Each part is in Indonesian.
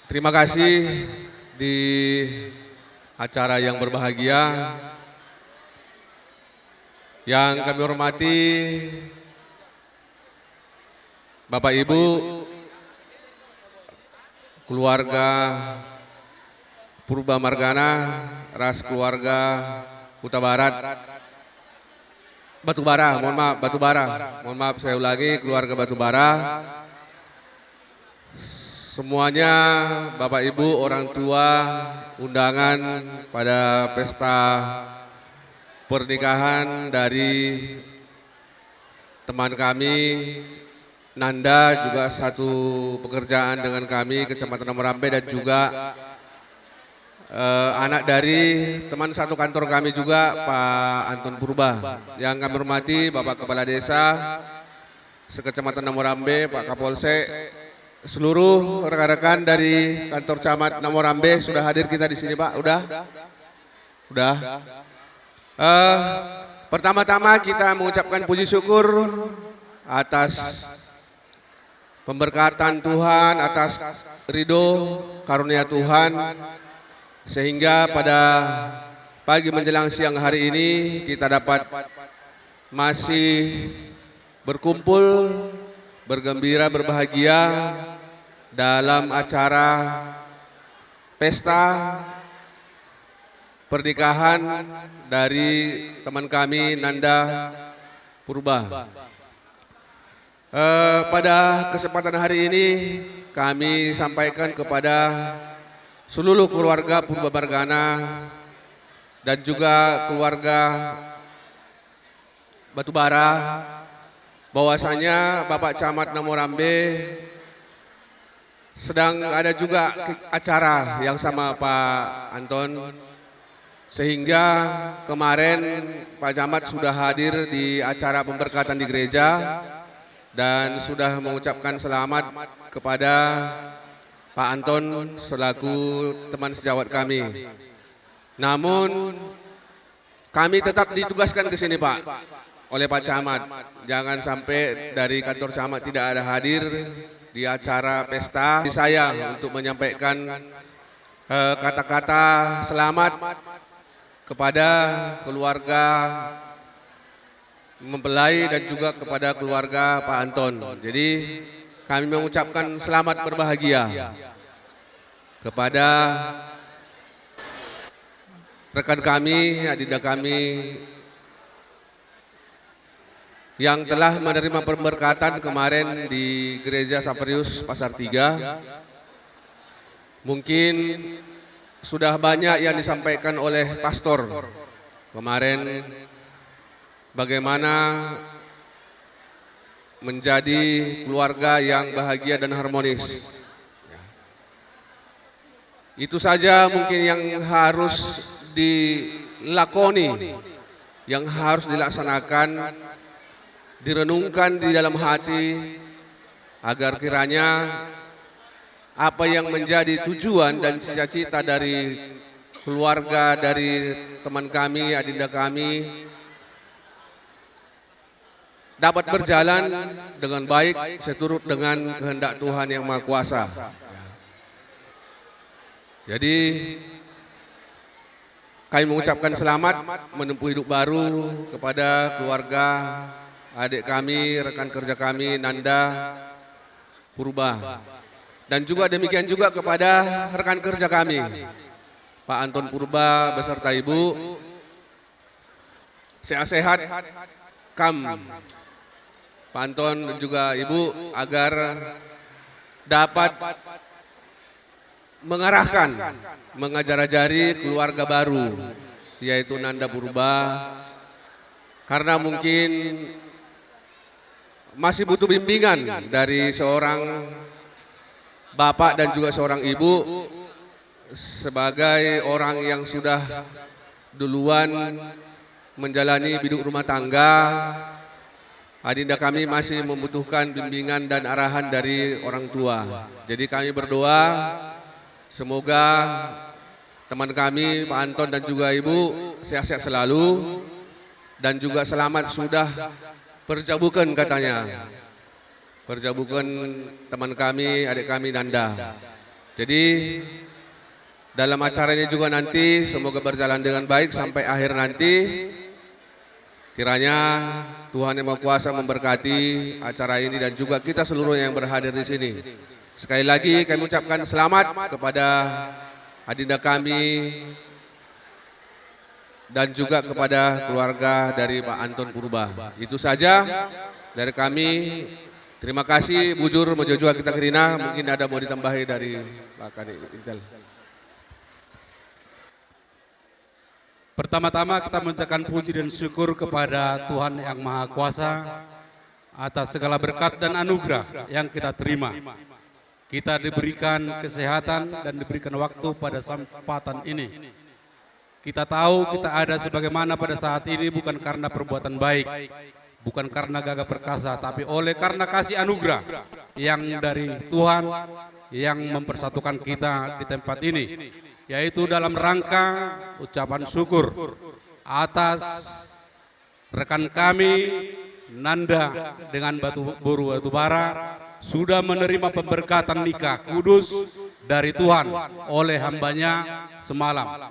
terima kasih di acara yang berbahagia yang kami hormati Bapak Ibu, keluarga Purba Margana, ras keluarga Kuta Barat, Batubara, mohon maaf saya ulangi, keluarga Batubara. Semuanya Bapak Ibu, orang tua, undangan pada pesta pernikahan dari teman kami, Nanda, juga satu pekerjaan dengan kami, Kecamatan Namorambe, dan juga anak dari teman satu kantor kami juga, Pak Anton Purba. Yang kami hormati Bapak Kepala Desa Sekecamatan Namorambe, Pak Kapolsek, seluruh rekan-rekan dari kantor camat Namorambe sudah hadir kita di sini, Pak. Udah. Pertama-tama kita mengucapkan puji syukur atas pemberkatan Tuhan, atas ridho karunia Tuhan, sehingga pada pagi menjelang siang hari ini kita dapat masih berkumpul, bergembira, berbahagia dalam acara pesta pernikahan dari teman kami Nanda Purba. Pada kesempatan hari ini kami sampaikan kepada seluruh keluarga Purba Margana dan juga keluarga Batubara bahwasanya Bapak Camat Namorambe sedang ada juga acara yang sama Pak Anton, sehingga kemarin Pak Camat sudah hadir di acara pemberkatan di gereja dan sudah mengucapkan selamat kepada Pak Anton selaku teman sejawat kami. Namun kami tetap ditugaskan ke sini, Pak, oleh Pak Camat. Jangan sampai dari kantor Camat tidak ada hadir di acara pesta. Saya untuk menyampaikan kata-kata selamat kepada keluarga mempelai dan juga kepada keluarga Pak Anton. Jadi kami mengucapkan selamat berbahagia kepada rekan kami, adinda kami yang telah menerima pemberkatan kemarin di Gereja Saperius Pasar 3. Mungkin sudah banyak yang disampaikan oleh pastor kemarin, bagaimana menjadi keluarga yang bahagia dan harmonis. Itu saja mungkin yang harus dilakoni, yang harus dilaksanakan, direnungkan di dalam hati, agar kiranya apa yang menjadi tujuan dan cita-cita dari keluarga, dari teman kami, adinda kami, dapat berjalan dengan baik seturut dengan kehendak Tuhan yang Maha Kuasa. Jadi kami mengucapkan selamat menempuh hidup baru kepada keluarga adik kami, rekan kerja kami Nanda Purba. Dan juga demikian juga kepada rekan kerja kami Pak Anton Purba beserta Ibu. Sehat-sehat Pak Anton dan juga Ibu, agar dapat mengarahkan, mengajar-ajari keluarga baru, yaitu Nanda Purba, karena mungkin masih butuh bimbingan dari seorang bapak dan juga seorang ibu, sebagai orang yang sudah duluan menjalani hidup rumah tangga. Adinda kami masih membutuhkan bimbingan dan arahan dari orang tua. Jadi kami berdoa semoga teman kami Pak Anton dan juga Ibu sehat-sehat selalu, dan juga selamat sudah perjabukan katanya perjabukan teman kami, adik kami Nanda. Jadi dalam acaranya juga nanti semoga berjalan dengan baik sampai akhir nanti. Kiranya Tuhan Yang Maha Kuasa memberkati acara ini dan juga kita seluruhnya yang berhadir di sini. Sekali lagi kami ucapkan selamat kepada adinda kami dan juga kepada keluarga dari Pak Anton Purba. Itu saja dari kami. Terima kasih bujur mojojua kita kerina. Mungkin ada mau ditambahi dari Pak Kadek Intel. Pertama-tama kita mengucapkan puji dan syukur kepada Tuhan Yang Maha Kuasa atas segala berkat dan anugerah yang kita terima. Kita diberikan kesehatan dan diberikan waktu pada kesempatan ini. Kita tahu kita ada sebagaimana pada saat ini bukan karena perbuatan baik, bukan karena gagah perkasa, tapi oleh karena kasih anugerah yang dari Tuhan yang mempersatukan kita di tempat ini, yaitu dalam rangka ucapan syukur atas rekan kami Nanda dengan Boru Batubara sudah menerima pemberkatan nikah kudus dari Tuhan oleh hambanya semalam.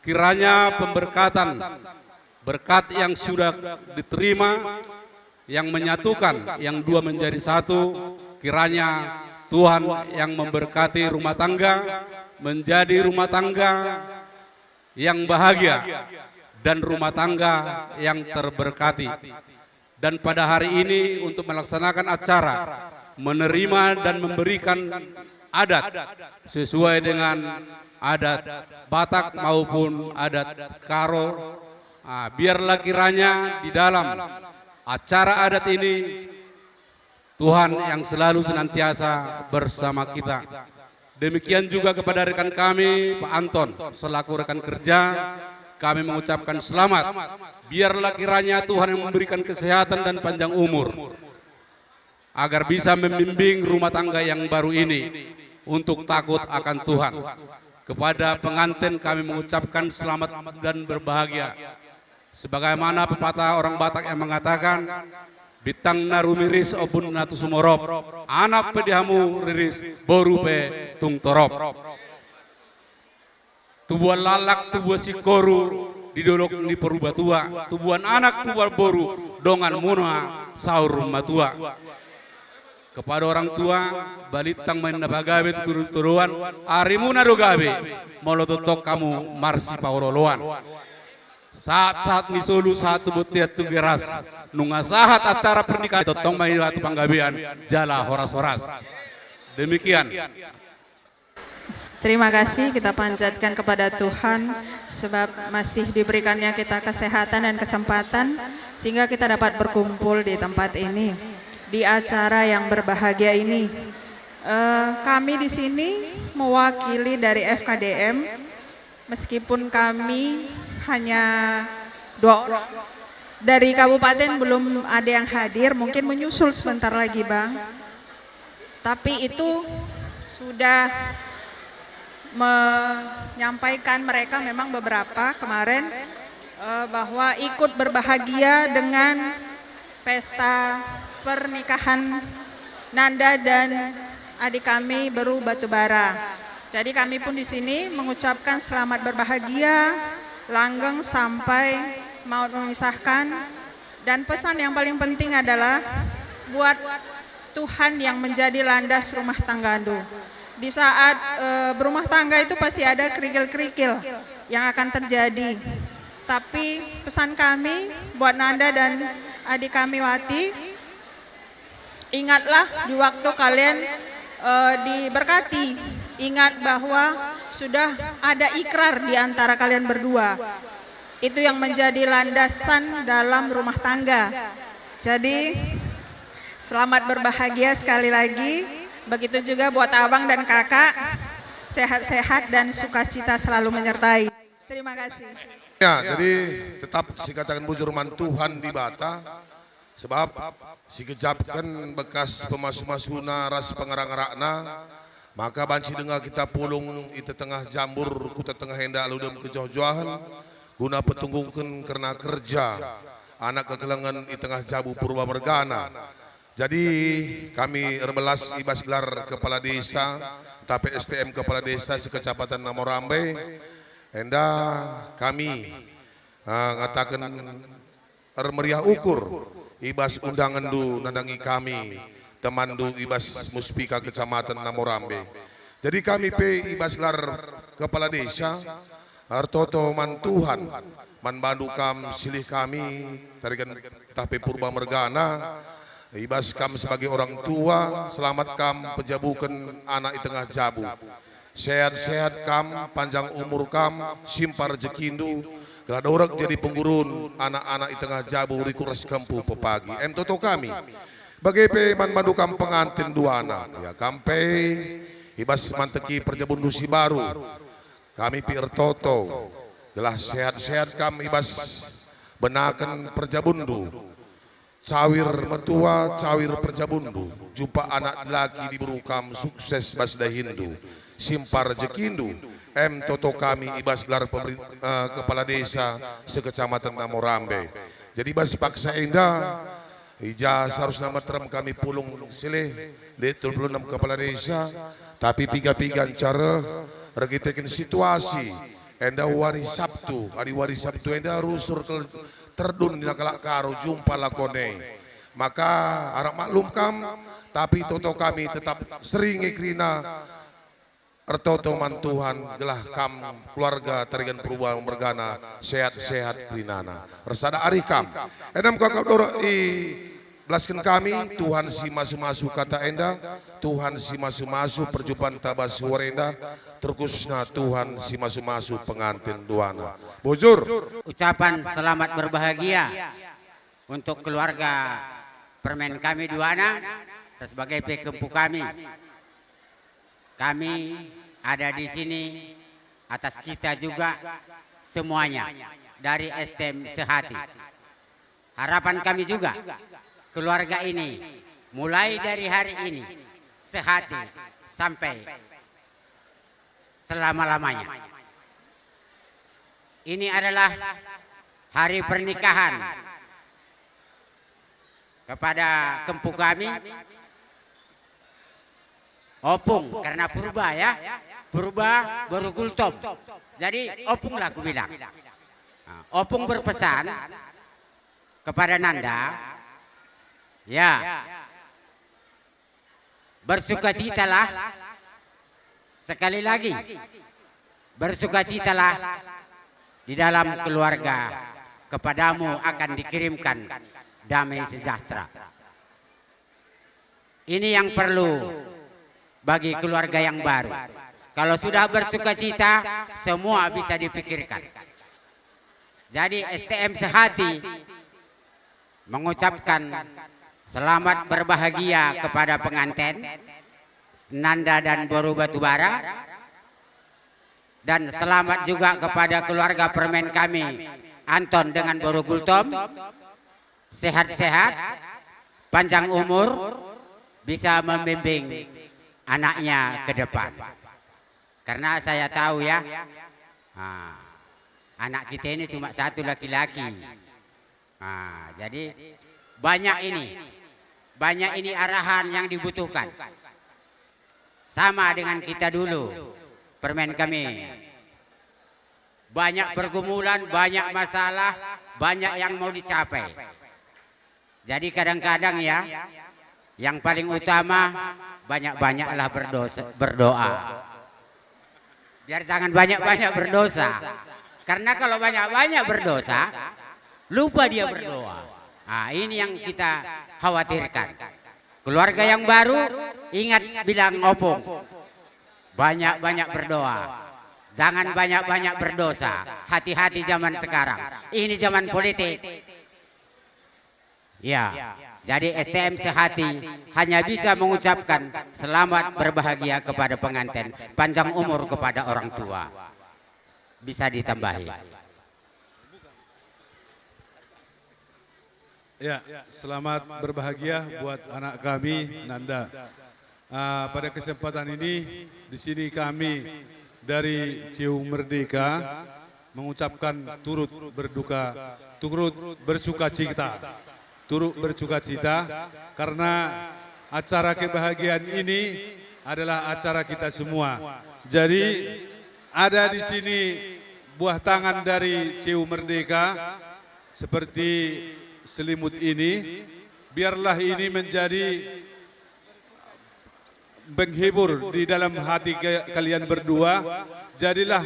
Kiranya pemberkatan berkat yang sudah diterima, yang menyatukan, yang dua menjadi satu, kiranya Tuhan yang memberkati rumah tangga, menjadi rumah tangga yang bahagia dan rumah tangga yang terberkati. Dan pada hari ini untuk melaksanakan acara, menerima dan memberikan adat sesuai dengan adat Batak maupun adat Karo. Biarlah kiranya di dalam acara adat ini Tuhan yang selalu senantiasa bersama kita. Demikian juga kepada rekan kami Pak Anton selaku rekan kerja, kami mengucapkan selamat. Biarlah kiranya Tuhan yang memberikan kesehatan dan panjang umur agar bisa membimbing rumah tangga yang baru ini untuk takut akan Tuhan. Kepada pengantin kami mengucapkan selamat dan berbahagia. Sebagaimana pepatah orang Batak yang mengatakan, bitang narumiris obun natu sumorop, anak pedihamu riris borupe tung torop. Tubuhan lalak tubuh sikoru didolok di perubatua, tubuhan anak tubuh boru dongan muna saur matua. Kepada orang tua balitang main nabagabe turun-turuan arimuna dogabe molototok kamu marsi pauroloan. Saat-saat misulu saat tubut tiat tugeras nunga sahat acara pernikahan totong main batu panggabean jala horas-horas. Demikian. Terima kasih kita panjatkan kepada Tuhan sebab masih diberikannya kita kesehatan dan kesempatan sehingga kita dapat berkumpul di tempat ini, di acara yang berbahagia ini. Kami di sini mewakili dari FKDM, meskipun kami hanya 2 orang dari kabupaten, belum ada yang hadir, mungkin menyusul sebentar lagi Bang. Tapi itu sudah menyampaikan mereka memang beberapa kemarin bahwa ikut berbahagia dengan pesta pernikahan Nanda dan adik kami Boru Batubara. Jadi kami pun di sini mengucapkan selamat berbahagia, langgeng sampai maut memisahkan. Dan pesan yang paling penting adalah buat Tuhan yang menjadi landas rumah tangga Anda. Di saat berumah tangga itu pasti ada kerikil-kerikil yang akan terjadi. Tapi pesan kami buat Nanda dan adik kami Wati, ingatlah di waktu kalian diberkati, ingat bahwa sudah ada ikrar di antara kalian berdua. Itu yang menjadi landasan dalam rumah tangga. Jadi selamat berbahagia sekali lagi. Begitu juga buat abang dan kakak, sehat-sehat dan sukacita selalu menyertai. Terima kasih. Ya, jadi tetap si katakan bujurman Tuhan di bata, sebab si kejapkan bekas pemasu-masuna ras pengarang-arakna, maka banci dengar kita pulung itu tengah jambur, kita tengah hendak ludum kejoh-johan, guna petunggungkan karena kerja, anak kekelangan di tengah jabu purba mergana. Jadi kami Rebelas Ibas Gelar Kepala Desa, tapi STM Kepala Desa sekecamatan Namorambe, enda kami ngatakan meriah ukur Ibas undangan du nandangi kami teman du Ibas Muspika Kecamatan Namorambe. Jadi kami Ibas Gelar Kepala Desa Hartoto Mantuhan manbandu kam silih kami tarikan tapi purba mergana Ibas kam sebagai orang tua, selamat kam pejabukan anak di tengah jabu. Sehat-sehat kam, panjang umur kam, simpar jekindu. Geladorak jadi penggurun anak-anak di tengah jabu rikuras kampu pepagi. Toto kami. Bagai pe manbandu kam pengantin duana. Ya kampe Ibas manteki perjabun dusi baru. Kami pi Ertoto. Gelah sehat-sehat kam Ibas benakan perjabundu. Cawir metua, cawir perjabundu, jumpa anak laki di berukam sukses basda Hindu, simpar jekindu, Toto kami Ibas Gelar Kepala Desa sekecamatan Namorambe. Jadi bas paksa indah, ijaz harus nama terem kami pulung silih, detul belum enam Kepala Desa, tapi piga-piga cara regitekin situasi, enda wari Sabtu, hari wari Sabtu enda rusur terdun di nakalak karo jumpa lakone. Maka harap maklum kam, tapi toto kami tetap sering ikrina Ertoto mantuhan gelah kam keluarga tarigan perubahan mergana sehat-sehat krinana. Resada ari kam. Enam kakak doro belaskan kami Tuhan si masu-masu kata enda, Tuhan si masu-masu perjumpaan tabas warenda, terkhususnya Tuhan si masu-masu pengantin duana. Bujur. Ucapan selamat berbahagia untuk keluarga permen kami duana sebagai pekempu kami. Kami ada di sini atas kita juga semuanya dari STM Sehati. Harapan kami juga keluarga ini mulai dari hari ini sehati sampai selama-lamanya. Ini adalah hari pernikahan kepada kempu kami. Opung karena purba ya, purba baru kultom. Jadi opung lah aku bilang. Opung berpesan kepada Nanda, ya bersukacitalah sekali lagi, bersukacitalah di dalam keluarga, kepadamu akan dikirimkan damai sejahtera. Ini yang perlu bagi keluarga yang baru. Kalau sudah bersukacita, semua bisa dipikirkan. Jadi STM Sehati mengucapkan selamat berbahagia kepada pengantin Nanda dan Boru Batubara, dan selamat juga kepada keluarga permen kami Anton dengan Boru Gultom. Sehat-sehat, panjang umur, bisa membimbing anaknya ke depan. Karena saya tahu ya, anak kita ini cuma satu laki-laki. Jadi banyak ini arahan yang dibutuhkan. Sama dengan kita dulu, permen kami. Banyak pergumulan, banyak masalah, banyak yang mau dicapai. Jadi kadang-kadang ya, yang paling utama banyak-banyaklah berdoa. Biar jangan banyak-banyak berdosa. Karena kalau banyak-banyak berdosa, lupa dia berdoa. Ini yang kita khawatirkan. Keluarga yang baru, ingat bilang Opung, banyak-banyak berdoa. Jangan banyak-banyak berdosa. Hati-hati zaman sekarang. Ini zaman politik. Ya, jadi STM Sehati hanya bisa mengucapkan selamat berbahagia kepada pengantin, panjang umur kepada orang tua. Bisa ditambahi. Ya, selamat berbahagia buat anak kami Nanda. Pada kesempatan ini di sini kami dari Cium Merdeka mengucapkan turut berduka, turut bersuka cita turut bersukacita karena acara kebahagiaan ini adalah acara kita semua. Jadi ada di sini buah tangan dari CU Merdeka seperti selimut ini. Biarlah ini menjadi menghibur di dalam hati kalian berdua. Jadilah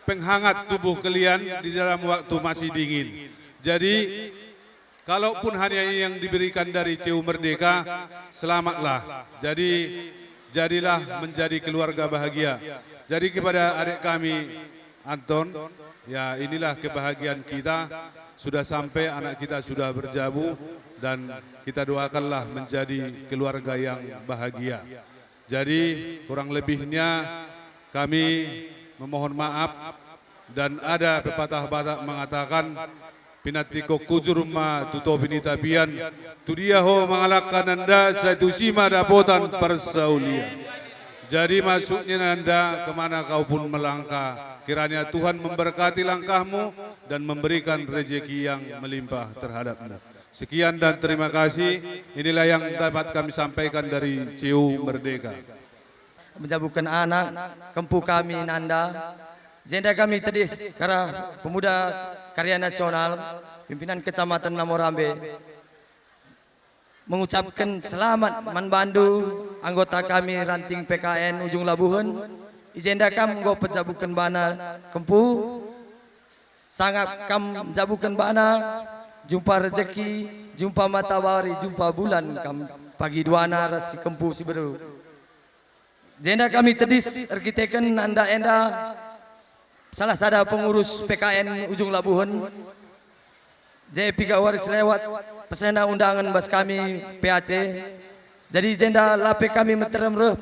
penghangat tubuh kalian di dalam waktu masih dingin. Jadi kalaupun hanya yang diberikan dari CU Merdeka, selamatlah. Jadi jadilah menjadi keluarga bahagia. Jadi kepada adik kami Anton, ya inilah kebahagiaan kita. Sudah sampai anak kita sudah berjabu dan kita doakanlah menjadi keluarga yang bahagia. Jadi kurang lebihnya kami memohon maaf dan ada pepatah-patah mengatakan pinatiko kujur ma tuto pinitapian tudiaho mengalahkan Nanda satu sima dapotan persaulia. Jadi masuknya Nanda kemana kau pun melangkah, kiranya Tuhan memberkati langkahmu dan memberikan rezeki yang melimpah terhadapmu. Sekian dan terima kasih. Inilah yang dapat kami sampaikan dari CU Merdeka. Menjabukan anak kempu kami Nanda, jenda kami Tedis karena pemuda karya nasional, pimpinan Kecamatan Namorambe, mengucapkan selamat manbandu anggota kami ranting PKN Ujung Labuhan. Ijenda kam go penjabukan bana kempu, sangat kam jabukan bana, jumpa rezeki, jumpa matahari, jumpa bulan kam pagi duana rasi kempu si beru. Jenda kami Tedis arkiteken Nanda Enda, salah sada pengurus PKN Ujung Labuhan. JP Waris lewat pesena undangan bas kami PAC. Jadi jenda lape kami meterem reh.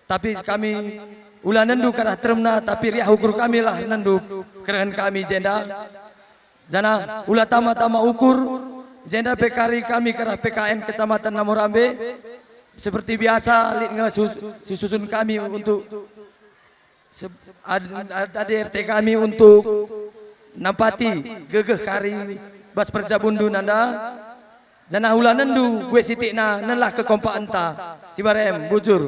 Tapi kami ulah nendu karah teremna tapi riah ukur kami lah nendu keren kami jenda. Jana ulah tama-tama ukur jenda PKRI kami karah PKN Kecamatan Namorambe. Seperti biasa susun kami untuk ada RT kami untuk nampati gegeh kari bas perjabundu Nanda. Jana hula nendu gue sitikna nelah ke kompa enta si barem bujur